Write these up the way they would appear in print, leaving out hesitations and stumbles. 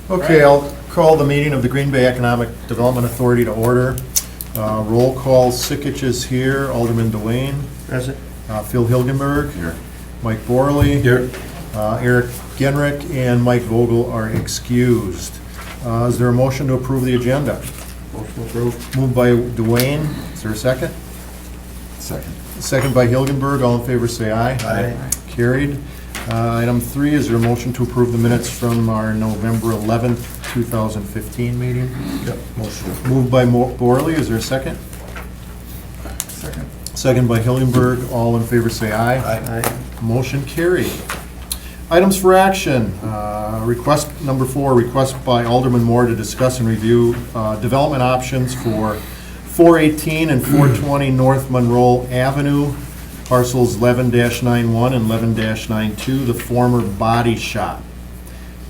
Okay, I'll call the meeting of the Green Bay Economic Development Authority to order. Roll call, Sikich is here, Alderman Dwayne. Present. Phil Hilgenberg. Here. Mike Borley. Here. Eric Genrick and Mike Vogel are excused. Is there a motion to approve the agenda? Motion approved. Moved by Dwayne, is there a second? Second. Second by Hilgenberg, all in favor say aye. Aye. Carried. Item 3, is there a motion to approve the minutes from our November 11th, 2015 meeting? Yep. Motion. Moved by Borley, is there a second? Second. Second by Hilgenberg, all in favor say aye. Aye. Motion carried. Items for action. Request number 4, request by Alderman Moore to discuss and review development options for 418 and 420 North Monroe Avenue, parcels 11-91 and 11-92, the former Body Shop.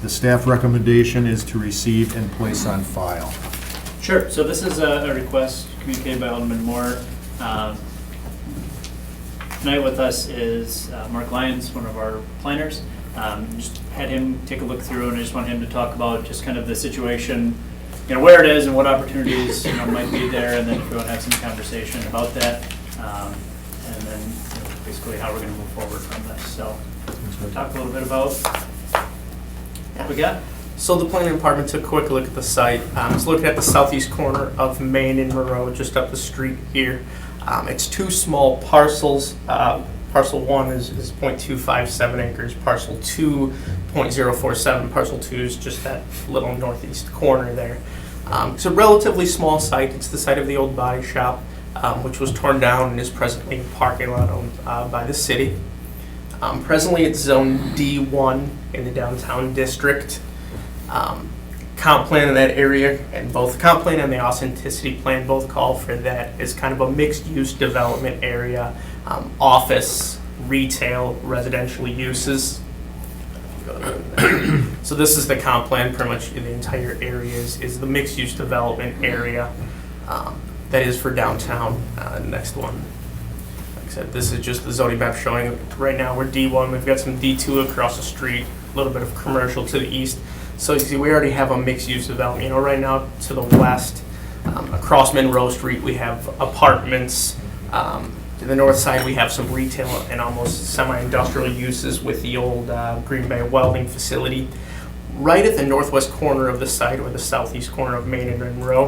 The staff recommendation is to receive and place on file. Sure, so this is a request communicated by Alderman Moore. Tonight with us is Mark Lyons, one of our planners. Just had him take a look through, and I just want him to talk about just kind of the situation, where it is and what opportunities might be there, and then if we want to have some conversation about that, and then basically how we're going to move forward from this. So talk a little bit about what we got. So the planning department took a quick look at the site. It's looking at the southeast corner of Main and Monroe, just up the street here. It's 2 small parcels. Parcel 1 is 0.257 acres. Parcel 2, 0.047. Parcel 2 is just that little northeast corner there. It's a relatively small site. It's the site of the old Body Shop, which was torn down and is presently a parking lot owned by the city. Presently, it's Zone D1 in the downtown district. Comp plan in that area, and both the comp plan and the authenticity plan both call for that as kind of a mixed-use development area, office, retail, residential uses. So this is the comp plan. Pretty much the entire area is the mixed-use development area that is for downtown. Next one. Like I said, this is just the zoning map showing. Right now we're D1. We've got some D2 across the street, a little bit of commercial to the east. So you see, we already have a mixed-use development. Right now to the west, across Monroe Street, we have apartments. To the north side, we have some retail and almost semi-industrial uses with the old Green Bay welding facility. Right at the northwest corner of the site, or the southeast corner of Main and Monroe,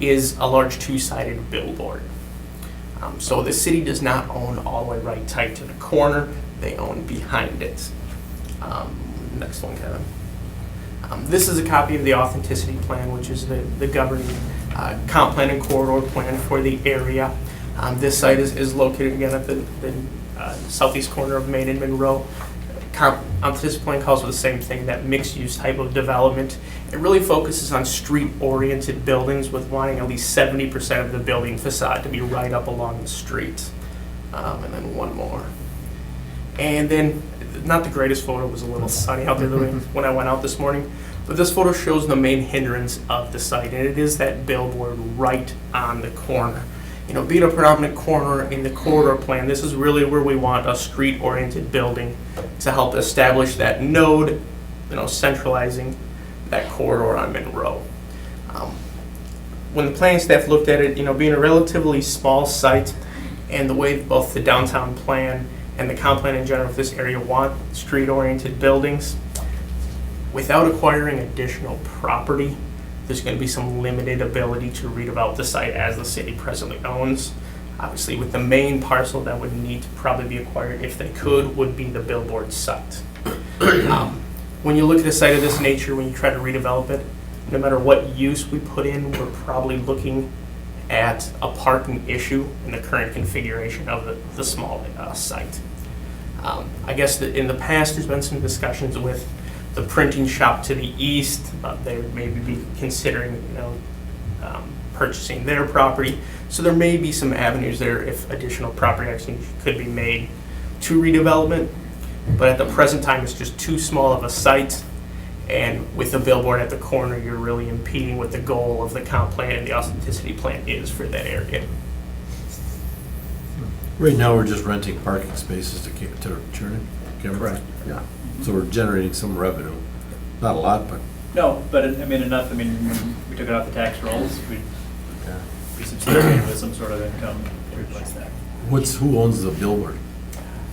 is a large 2-sided billboard. So the city does not own all the way right tight to the corner. They own behind it. Next one, Kevin. This is a copy of the authenticity plan, which is the governing comp plan and corridor plan for the area. This site is located again at the southeast corner of Main and Monroe. Authenticity plan calls for the same thing, that mixed-use type of development. It really focuses on street-oriented buildings, with wanting at least 70% of the building facade to be right up along the street. And then one more. And then, not the greatest photo, it was a little sunny out there when I went out this morning, but this photo shows the main hindrance of the site, and it is that billboard right on the corner. Being a predominant corner in the corridor plan, this is really where we want a street-oriented building to help establish that node, centralizing that corridor on Monroe. When the planning staff looked at it, being a relatively small site, and the way both the downtown plan and the comp plan in general for this area want street-oriented buildings, without acquiring additional property, there's going to be some limited ability to redevelop the site as the city presently owns. Obviously, with the main parcel that would need to probably be acquired, if they could, would be the billboard site. When you look at a site of this nature, when you try to redevelop it, no matter what use we put in, we're probably looking at a parking issue in the current configuration of the small site. I guess that in the past, there's been some discussions with the printing shop to the east. They would maybe be considering, purchasing their property. So there may be some avenues there if additional property action could be made to redevelopment. But at the present time, it's just too small of a site. And with the billboard at the corner, you're really impeding what the goal of the comp plan and the authenticity plan is for that area. Right now, we're just renting parking spaces to turn it. Correct. Yeah. So we're generating some revenue. Not a lot, but No, but I mean, enough, I mean, when we took it off the tax rolls, we'd be substantiated with some sort of income to replace that. Who owns the billboard?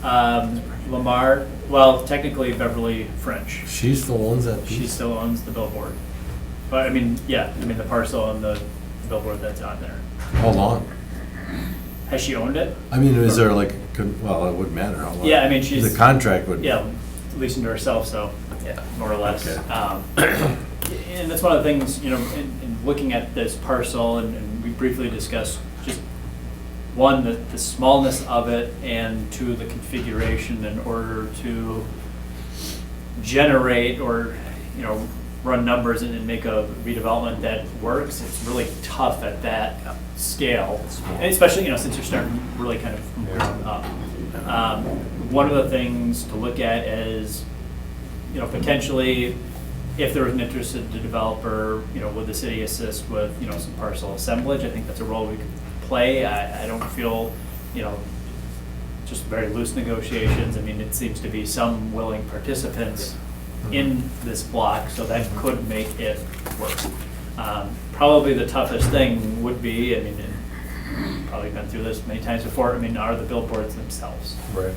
Lamar, well, technically Beverly French. She still owns that piece? She still owns the billboard. But I mean, yeah, I mean, the parcel and the billboard that's on there. How long? Has she owned it? I mean, is there like, well, it wouldn't matter how long. Yeah, I mean, she's. The contract would. Yeah, leasing to herself, so, yeah, more or less. Okay. And that's one of the things, you know, in looking at this parcel, and we briefly discussed just, one, the smallness of it, and two, the configuration in order to generate or, you know, run numbers and make a redevelopment that works. It's really tough at that scale, and especially, you know, since you're starting really kind of from ground up. One of the things to look at is, you know, potentially, if there was an interested developer, you know, would the city assist with, you know, some parcel assemblage? I think that's a role we could play. I don't feel, you know, just very loose negotiations. I mean, it seems to be some willing participants in this block, so that could make it work. Probably the toughest thing would be, I mean, and probably been through this many times before, I mean, are the billboards themselves. Right.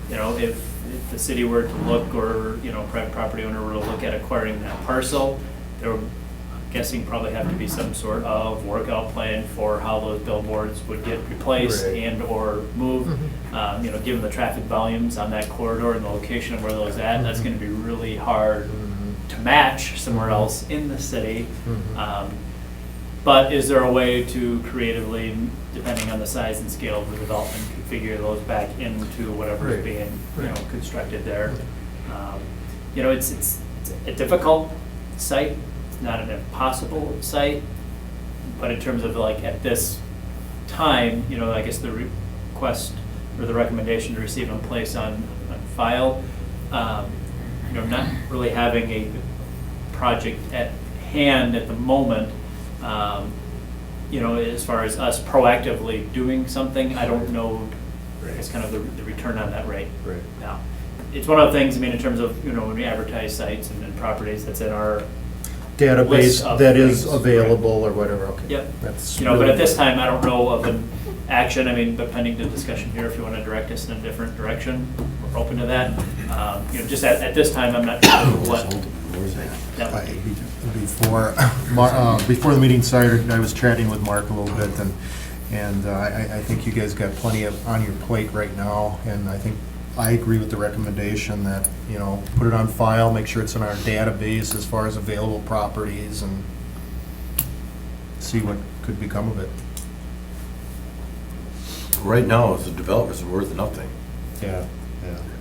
You know, if the city were to look, or, you know, private property owner were to look at acquiring that parcel, there would, I'm guessing, probably have to be some sort of workout plan for how those billboards would get replaced Right. and or moved. You know, given the traffic volumes on that corridor and the location of where those at, that's gonna be really hard to match somewhere else in the city. But is there a way to creatively, depending on the size and scale of the development, configure those back into whatever is Right. being, you know, constructed there? You know, it's a difficult site, it's not an impossible site, but in terms of like at this time, you know, I guess the request or the recommendation to receive and place on file, you know, not really having a project at hand at the moment. You know, as far as us proactively doing something, I don't know, I guess, kind of the return on that rate. Right. Now, it's one of the things, I mean, in terms of, you know, when we advertise sites and properties, that's in our, Database List of that is things. available or whatever, okay. Yep. That's you know, but really at this time, I don't know of an action, I mean, but pending the discussion here, if you want to direct us in a different direction, we're open to that. You know, just at this time, I'm not sure what that would be. Before the meeting started, I was chatting with Mark a little bit, and I think you guys got plenty on your plate right now, and I agree with the recommendation that, you know, put it on file, make sure it's in our database as far as available properties, and see what could become of it. Right now, as a developer, it's worth nothing. Yeah.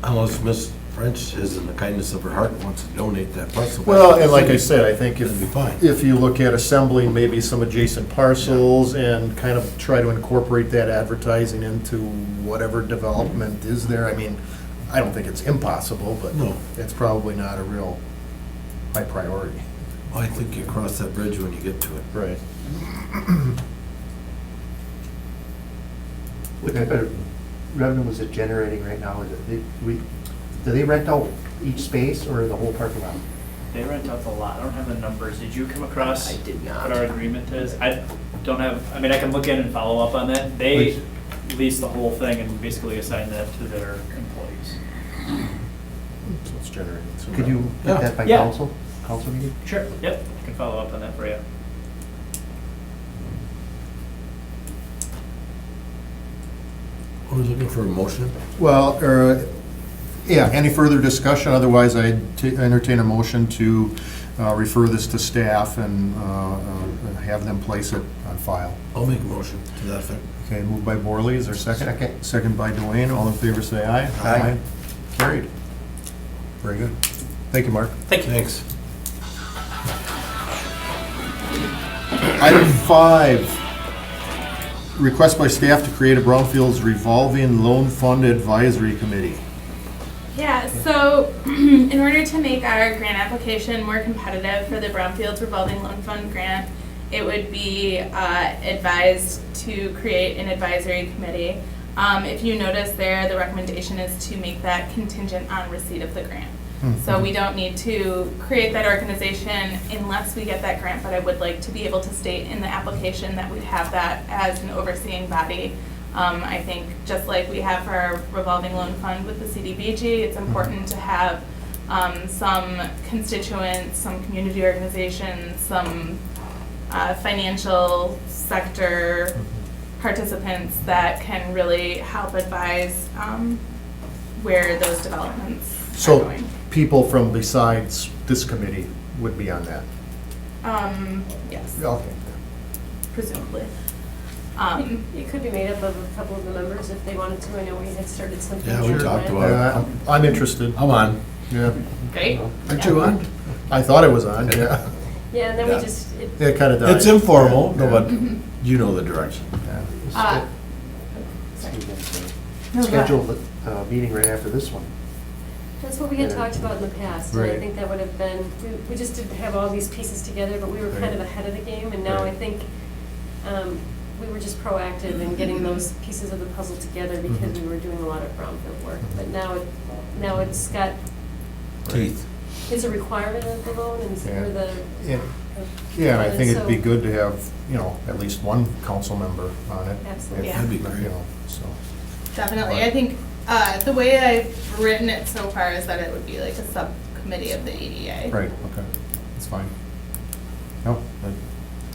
Unless Miss French is in the kindness of her heart and wants to donate that parcel. Well, and like I said, I think That'd be fine. if you look at assembling maybe some adjacent parcels and kind of try to incorporate that advertising into whatever development is there, I mean, I don't think it's impossible, but No. it's probably not a real high priority. I think you cross that bridge when you get to it. Right. What type of revenue is it generating right now? Do they rent out each space or the whole parking lot? They rent out the lot. I don't have the numbers. Did you come across? I did not. What our agreement is? I don't have, I mean, I can look in and follow up on that. They Please. lease the whole thing and basically assign that to their employees. So it's generating some Could you revenue. get that by Yeah. council meeting? Sure. Yep, I can follow up on that for you. Are we looking for a motion? Well, yeah, any further discussion? Otherwise, I'd entertain a motion to refer this to staff and have them place it on file. I'll make a motion to that effect. Okay, moved by Borley, is there a second? Second. Second by Dwayne, all in favor say aye. Aye. Carried. Very good. Thank you, Mark. Thank you. Thanks. Item 5, request by staff to create a Brownfields revolving loan fund advisory committee. Yeah, so in order to make our grant application more competitive for the Brownfields Revolving Loan Fund grant, it would be advised to create an advisory committee. If you notice there, the recommendation is to make that contingent on receipt of the grant. So we don't need to create that organization unless we get that grant, but I would like to be able to state in the application that we'd have that as an overseeing body. I think just like we have our revolving loan fund with the CDBG, it's important to have some constituents, some community organizations, some financial sector participants that can really help advise where those developments are So going. people from besides this committee would be on that? Yes, Okay. presumably. It could be made up of a couple of the members if they wanted to. I know we had started something. Yeah, we talked about Yeah, I'm interested, I'm on. yeah. Great. Aren't you on? I thought it was on, yeah. Yeah, and then Yeah. we just, It kind of died. It's informal, no, but you know the direction. Uh, No, go ahead. Schedule a meeting right after this one. that's what we had talked about in the past. And I Right. think that would have been, we just didn't have all these pieces together, but we were kind Right. of ahead of the game. And now I Right. think we were just proactive in getting those pieces of the puzzle together because we were doing a lot of brownfield work. But now it's got, Teeth. it's a requirement of the loan and Yeah. or the. Yeah. Yeah, and I think it'd be So- good to have, at least one council member on it. Absolutely. Yeah. That'd be You great. know, so. Definitely. I think the way I've written it so far is that it would be like a subcommittee of the ADA. Right, okay, that's fine. No, but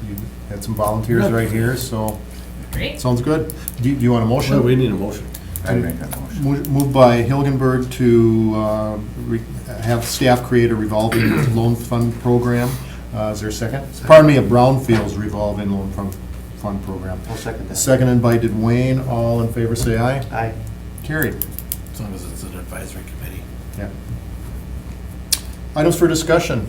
you had some volunteers right here, so, Great. sounds good. Do you want a motion? Well, we need a motion. I'd make that motion. Moved by Hilgenberg to have staff create a revolving loan fund program. Is there a second? Pardon me, a Brownfields revolving loan fund program. I'll second that. Seconded by Dwayne. All in favor, say aye. Aye. Carried. As long as it's an advisory committee. Yeah. Items for discussion.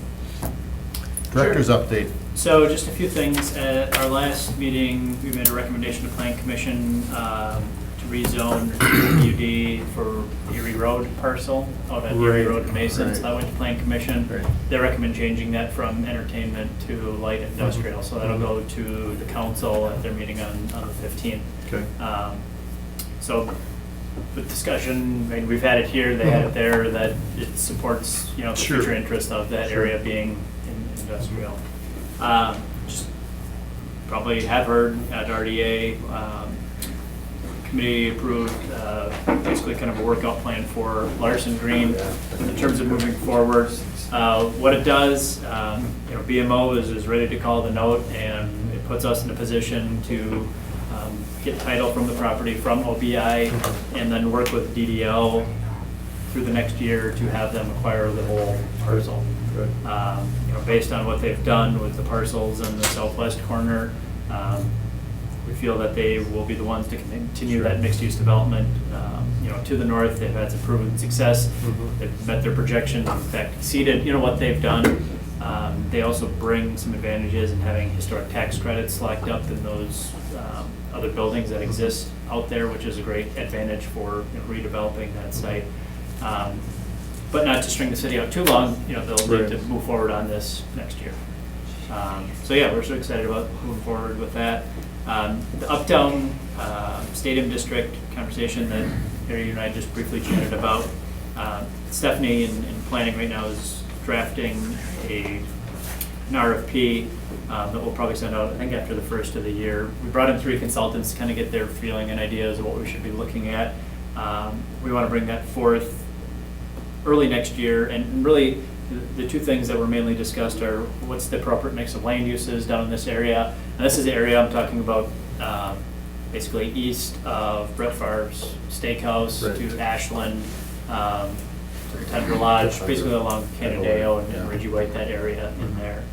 Director's update. So just a few things. At our last meeting, we made a recommendation to Plan Commission to rezone UD for Erie Road parcel out at Erie Right, Road in Mason. right. So that went to Plan Commission. Right. They recommend changing that from entertainment to light industrial. So that'll go to the council at their meeting on the 15th. Okay. So with discussion, I mean, we've had it here, they had it there, that it supports, the Sure. future interest of that Sure. area being industrial. Just probably have heard at RDA, committee approved basically kind of a workout plan for Larson Green in terms of moving forward. What it does, BMO is ready to call the note, and it puts us in a position to get title from the property from OBI and then work with DDL through the next year to have them acquire the whole parcel. Good. Based on what they've done with the parcels in the southwest corner, we feel that they will be the ones to continue that mixed-use development. To the north, they've had some proven success. They've met their projections, in fact exceeded, what they've done. They also bring some advantages in having historic tax credits locked up in those other buildings that exist out there, which is a great advantage for redeveloping that site. But not to string the city out too long, they'll need to move forward on this next year. So yeah, we're so excited about moving forward with that. The Uptown Stadium District conversation that Harry and I just briefly chatted about, Stephanie in planning right now is drafting an RFP that we'll probably send out, I think, after the first of the year. We brought in 3 consultants to kind of get their feeling and ideas of what we should be looking at. We want to bring that forth early next year, and really the 2 things that were mainly discussed are what's the appropriate mix of land uses down in this area. And this is the area I'm talking about, basically east of Brett Favre's Steakhouse Right. to Ashland, to the Tundra Lodge, basically along Canandaigua and Reggie White, that area in there.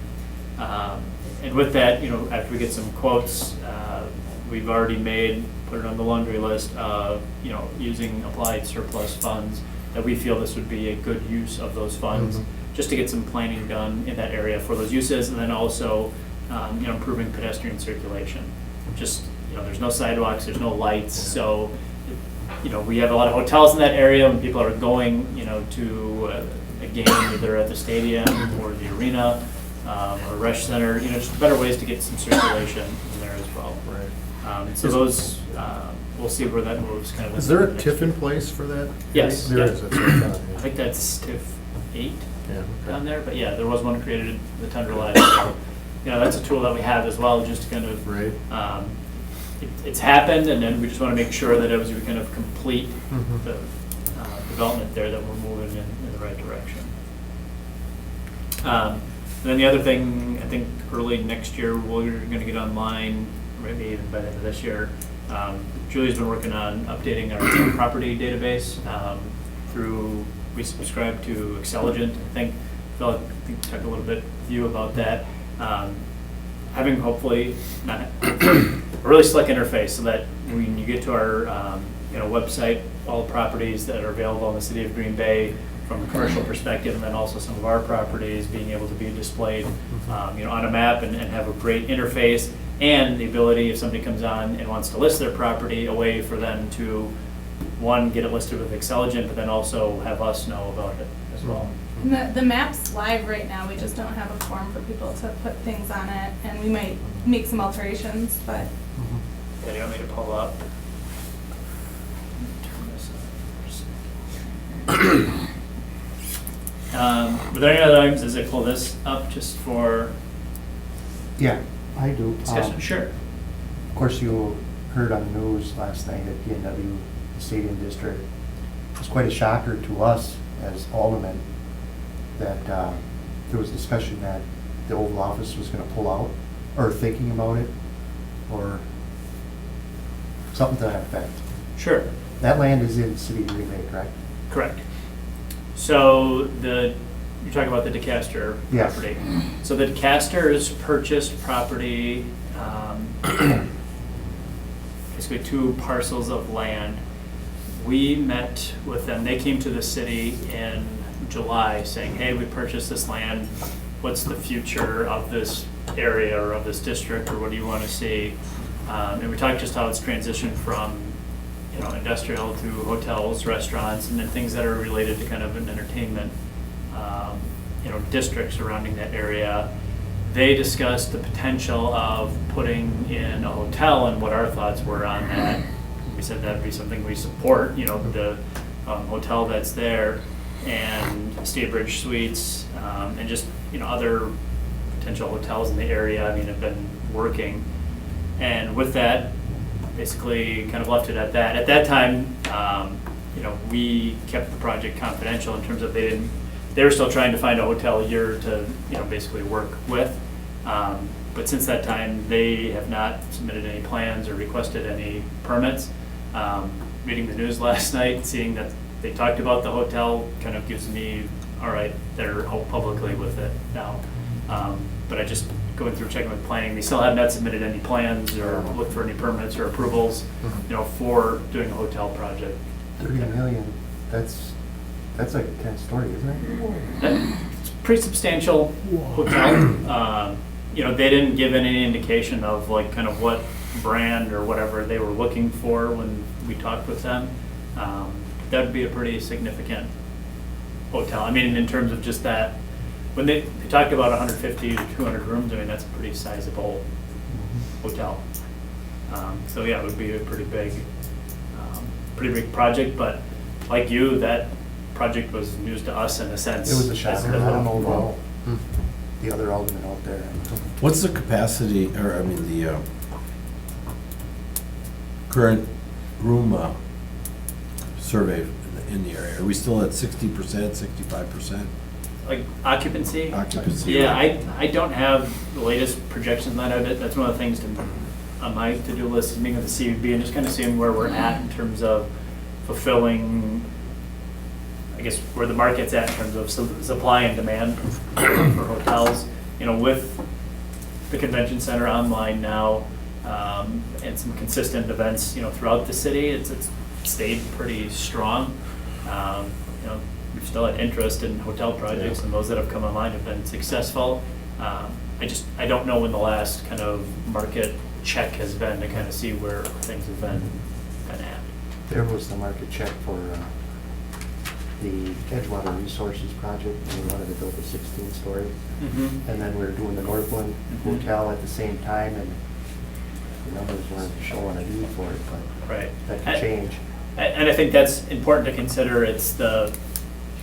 And with that, after we get some quotes, we've already put it on the laundry list of, using applied surplus funds, that we feel this would be a good use of those funds, just to get some planning done in that area for those uses, and then also, improving pedestrian circulation. Just, there's no sidewalks, there's no lights, so, we have a lot of hotels in that area, when people are going, to a game, either at the stadium or the arena, or Resch Center, just better ways to get some circulation in there as well. Right. So those, we'll see where that moves kind of. Is there a next TIF in year. place for that? Yes. There Yep. is, that's what I thought, I think that's TIF 8 Yeah, down okay. there, but yeah, there was one created in the Tundra Live. So, you know, that's a tool that we have as well, just to kind of, Right. it's happened, and then we just want to make sure that as we kind of complete Mhm. the development there, that we're moving in the right direction. And then the other thing, I think early next year, we're going to get online, maybe even by the end of this year. Julie's been working on updating our property database through, we subscribe to Xceligent. I think, Phil, I think we talked a little bit with you about that. Having hopefully not a really slick interface so that when you get to our website, all the properties that are available in the city of Green Bay from a commercial perspective, and then also some of our properties being able to be displayed on a map and have a great interface, and the ability, if somebody comes on and wants to list their property, a way for them to, one, get it listed with Xceligent, but then also have us know about it as well. And the map's live right now, we just don't have a form for people to put things on it, and we might make some alterations, but Yeah, do you want me to pull up? Turn this up for a second. Were there any other items as I pull this up just for Yeah, I do. discussion? Sure. Of course, you heard on the news last night at PNW Stadium District. It was quite a shocker to us as aldermen that there was discussion that the Oval Office was going to pull out, or thinking about it, or something to that effect. Sure. That land is in the city of Green Bay, correct? Correct. So you're talking about the DeCaster Yes. property. So the DeCasters purchased property, basically 2 parcels of land. We met with them. They came to the city in July saying, hey, we purchased this land. What's the future of this area or of this district, or what do you want to see? And we talked just how it's transitioned from industrial to hotels, restaurants, and then things that are related to kind of an entertainment, district surrounding that area. They discussed the potential of putting in a hotel and what our thoughts were on that. We said that'd be something we support, the hotel that's there, and Staybridge Suites, and just, other potential hotels in the area, have been working. And with that, basically kind of left it at that. At that time, we kept the project confidential in terms of they were still trying to find a hotel year to, basically work with. But since that time, they have not submitted any plans or requested any permits. Reading the news last night, seeing that they talked about the hotel kind of gives me, all right, they're out publicly with it now. But I just going through checking with planning, they still have not submitted any plans or looked for any permits or approvals, for doing a hotel project. 30 million, that's like a 10-story, isn't it? It's a pretty substantial hotel. They didn't give any indication of like kind of what brand or whatever they were looking for when we talked with them. That'd be a pretty significant hotel. In terms of just that, when they talked about 150 to 200 rooms, that's a pretty sizable hotel. So yeah, it would be a pretty big project, but like you, that project was news to us in a sense. It was a as- shocker. as I don't well. know about the other aldermen out there. What's the capacity, or the current room survey in the area? Are we still at 60%, 65% Like occupancy? occupancy? Yeah, I don't have the latest projections on it. That's one of the things on my to-do list is meeting with the CVB and just kind of seeing where we're at in terms of fulfilling, I guess, where the market's at in terms of supply and demand for hotels. With the convention center online now, and some consistent events, throughout the city, it's stayed pretty strong. We've still had interest in hotel projects, and those that have come online have been successful. I don't know when the last kind of market check has been to kind of see where things have been at. There was the market check for the Edgewater Resources project, and we wanted to build a 16-story. And then we were doing the Northland Hotel at the same time, and the numbers weren't showing a need for it, but Right. that could change. And I think that's important to consider. It's the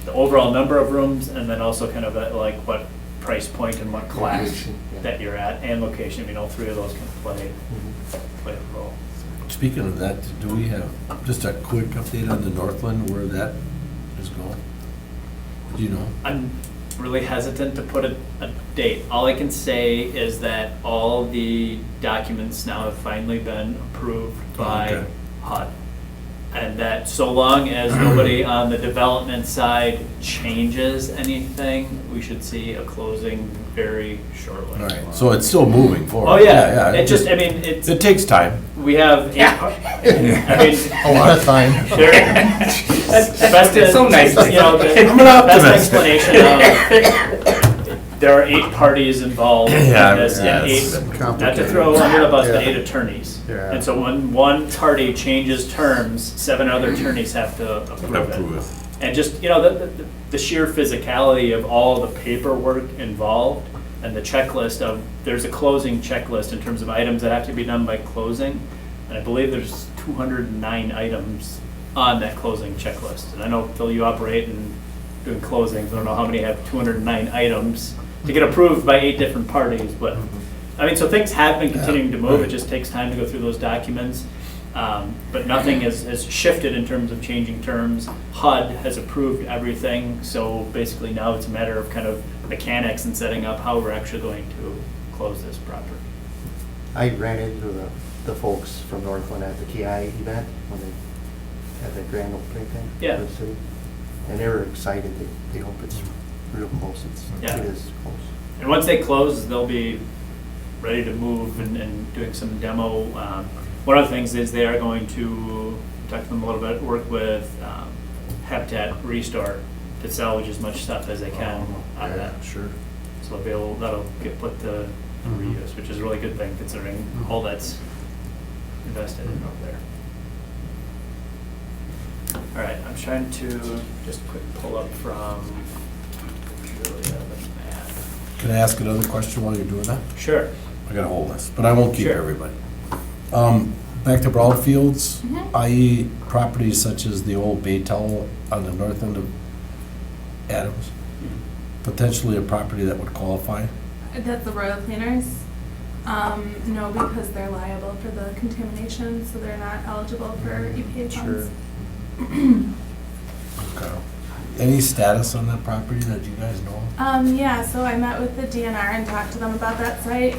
the overall number of rooms, and then also kind of like what price point and what class Location, yeah. that you're at, and location. I mean, all three of those can play a role. Speaking of that, do we have just a quick update on the Northland, where that is going? Do you know? I'm really hesitant to put a date. All I can say is that all the documents now have finally been approved by Okay. HUD. And that so long as nobody on the development side changes anything, we should see a closing very shortly. All right, so it's still moving forward. Oh, yeah, it just, I mean, it's, It takes time. we have, I mean, A lot of time. there, the best, It's so nice. you know, the I'm an best optimist. explanation of, there are 8 parties involved in Yeah, this, and yeah, 8, it's not to throw under the bus, but Yeah. 8 attorneys. Yeah. And so when one party changes terms, 7 other attorneys have to approve Approve it. it. And just, you know, the sheer physicality of all the paperwork involved and the checklist of, there's a closing checklist in terms of items that have to be done by closing. And I believe there's 209 items on that closing checklist. And I know, Phil, you operate in doing closings. I don't know how many have 209 items to get approved by 8 different parties, but, I mean, so things have been continuing to move. It just takes time to go through those documents. But nothing has shifted in terms of changing terms. HUD has approved everything, so basically now it's a matter of kind of mechanics and setting up how we're actually going to close this property. I ran into the folks from Northland at the TI event when they had the grand opening thing Yeah. for the city. And they were excited. They hope it's real close. Yeah. It is close. And once they close, they'll be ready to move and doing some demo. One of the things is they are going to, talk to them a little bit, work with Habitat Restore to salvage as much stuff as they can out of that. Sure. So that'll get put to reuse, which is a really good thing considering all that's invested in over there. All right, I'm trying to just quick pull up from Julia the map. Can I ask another question while you're doing that? Sure. I got a whole list, but I won't keep Sure. everybody. Back to brownfields, Mhm. i.e. properties such as the old Baytel on the north end of Adams, potentially a property that would qualify. That's the Royal Cleaners. No, because they're liable for the contamination, so they're not eligible for EPA funds. Okay. Any status on that property that you guys know of? Yeah, so I met with the DNR and talked to them about that site,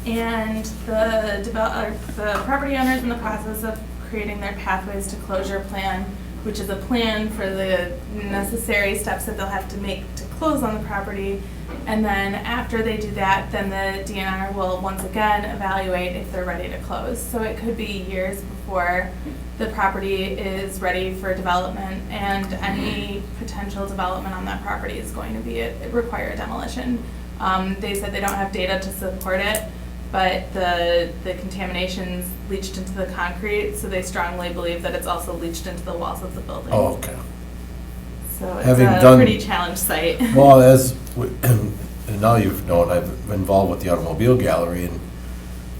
and the property owners in the process of creating their pathways to closure plan, which is a plan for the necessary steps that they'll have to make to close on the property. And then after they do that, then the DNR will once again evaluate if they're ready to close. So it could be years before the property is ready for development, and any potential development on that property is going to require demolition. They said they don't have data to support it, but the contamination's leached into the concrete, so they strongly believe that it's also leached into the walls of the building. Oh, okay. So it's Having a done- pretty challenged site. Well, and now you've known, I've been involved with the automobile gallery and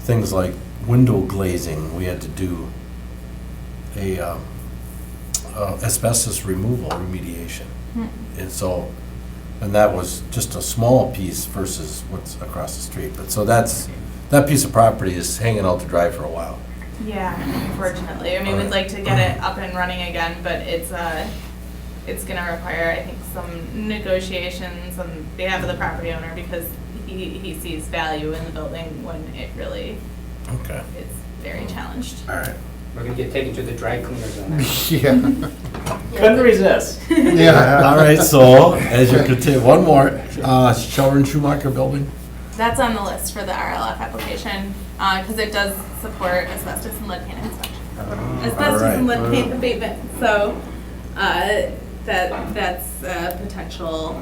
things like window glazing. We had to do a asbestos removal remediation. And so, and that was just a small piece versus what's across the street. But so that piece of property is hanging out to dry for a while. Yeah, unfortunately. I mean, we'd like to get it up and running again, but it's gonna require, I think, some negotiations on behalf of the property owner, because he sees value in the building when it really Okay. is very challenged. All right. We're gonna get taken to the dry cleaners on that. Yeah. Couldn't resist. Yeah. All right, so as you continue, one more, Scheller and Schumacher building. That's on the list for the RLF application, because it does support asbestos and lead paint inspection. Asbestos and lead paint abatement, so that's a potential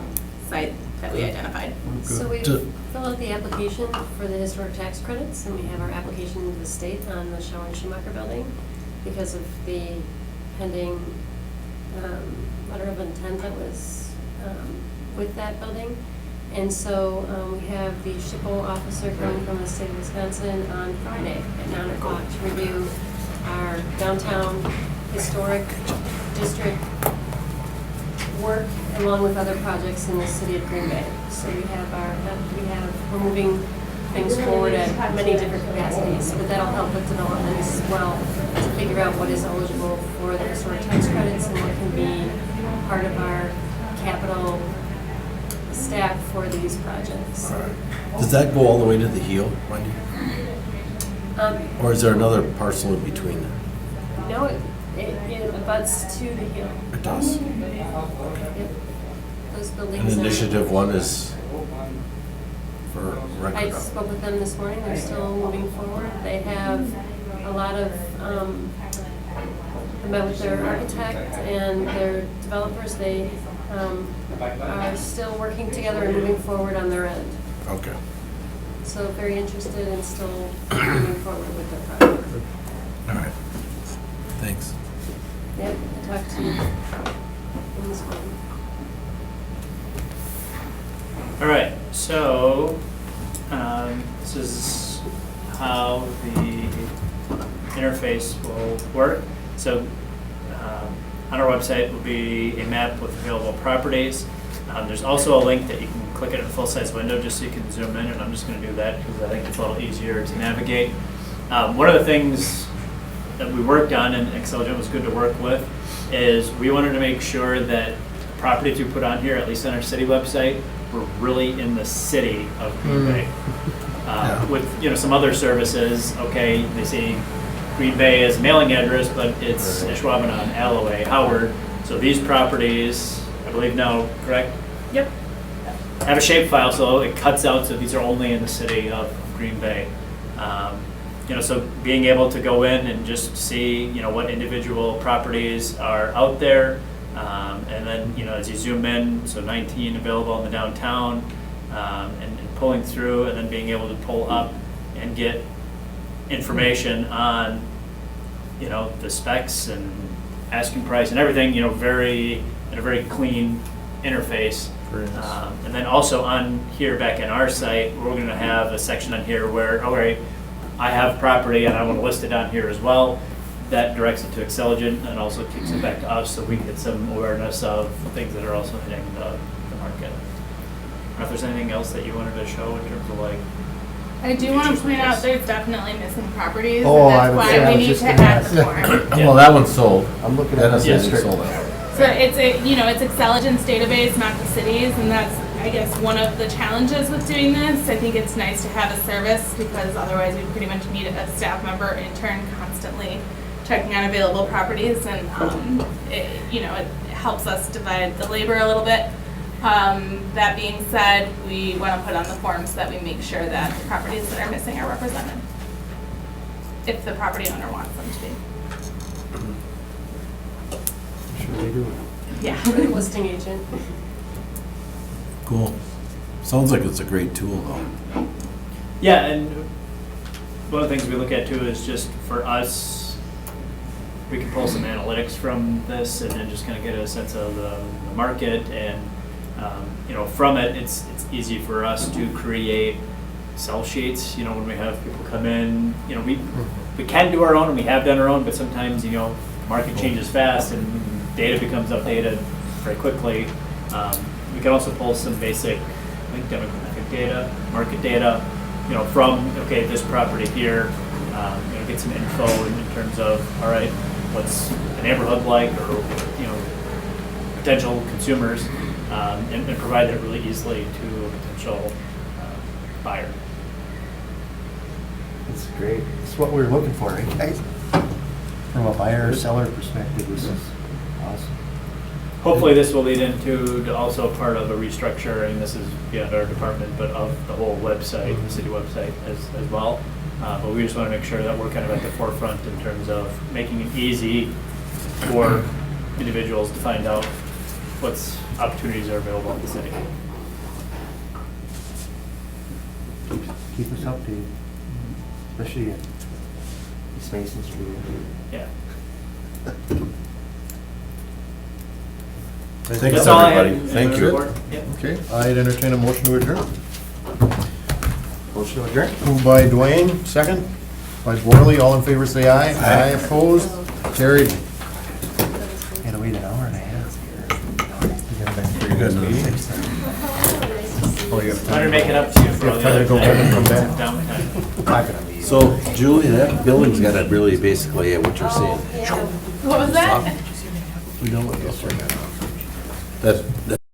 site that we identified. So we Ju- fill out the application for the historic tax credits, and we have our application to the state on the Schauer and Schumacher building because of the pending letter of intent that was with that building. And so we have the SHPO officer coming from the state of Wisconsin on Friday at 9 o'clock to review our downtown historic district work along with other projects in the city of Green Bay. So we're moving things forward at many different capacities, but that'll help with development as well, to figure out what is eligible for the historic tax credits and what can be part of our capital stack for these projects. Does that go all the way to the heel, Wendy? Or is there another parcel in between there? No, it abuts to the hill. It does. Yep. Those And buildings are. initiative one is for I record. spoke with them this morning, they're still moving forward. They have a lot of, I met with their architect and their developers. They are still working together and moving forward on their end. Okay. So very interested and still moving forward with their project. All right. Thanks. Yep, I talked to them this morning. All right, so this is how the interface will work. So on our website will be a map with available properties. There's also a link that you can click it in a full-size window just so you can zoom in, and I'm just going to do that because I think it's a little easier to navigate. One of the things that we worked on, and Xceligent was good to work with, is we wanted to make sure that properties we put on here, at least on our city website, were really in the city of Green Bay. Yeah. With some other services, okay, they say Green Bay as a mailing address, but it's Ashwaubenon, Alloway, Howard. So these properties, I believe now, correct? Yep. Have a shapefile, so it cuts out, so these are only in the city of Green Bay. So being able to go in and just see, what individual properties are out there, and then, as you zoom in, so 19 available in the downtown, and pulling through, and then being able to pull up and get information on, the specs and asking price and everything, in a very clean interface. And then also on here back in our site, we're going to have a section on here where, okay, I have property and I want to list it on here as well. That directs it to Xceligent and also kicks it back to us so we get some awareness of things that are also hitting the market. I don't know if there's anything else that you wanted to show in terms of like. I do want to point out there's definitely missing properties, Oh, I and was- that's yeah, I why we was need just to gonna add ask. more. Well, that one's sold. I'm looking That at the is district. sold out. So it's it's Xceligent's database, not the cities, and that's, I guess, one of the challenges with doing this. I think it's nice to have a service because otherwise we pretty much need a staff member intern constantly checking on available properties, and it helps us divide the labor a little bit. That being said, we want to put on the forms that we make sure that the properties that are missing are represented, if the property owner wants them to be. Sure they do. Yeah. For the listing agent. Cool. Sounds like it's a great tool, though. Yeah, and one of the things we look at too is just for us, we can pull some analytics from this and then just kind of get a sense of the market, and from it, it's easy for us to create sell sheets. When we have people come in, we can do our own and we have done our own, but sometimes the market changes fast and data becomes updated very quickly. We can also pull some basic demographic data, market data, from this property here. Get some info in terms of, all right, what's the neighborhood like, or potential consumers, and provide that really easily to a potential buyer. It's great. It's what we were looking for, right, guys? From a buyer or seller perspective, this is awesome. Hopefully, this will lead into also part of a restructure, and this is beyond our department, but of the whole website, the city website as well. But we just want to make sure that we're kind of at the forefront in terms of making it easy for individuals to find out what's opportunities are available in the city. Keep us updated, especially at East Mason Street. Yeah. Thanks, That's all I had everybody. in Thank the you. report. Yep. Okay, I'd entertain a motion to adjourn. Motion to adjourn? Moved by Dwayne, second. By Borley, all in favor say aye. Aye opposed, carried. Had to wait an hour and a half here. got another thing? Oh, you have Better time. make it up to you for all the Time to other go home and come back. downtime. Not gonna be. So Julie, that building's got to really basically, what you're saying, What was that? we know what this right now. That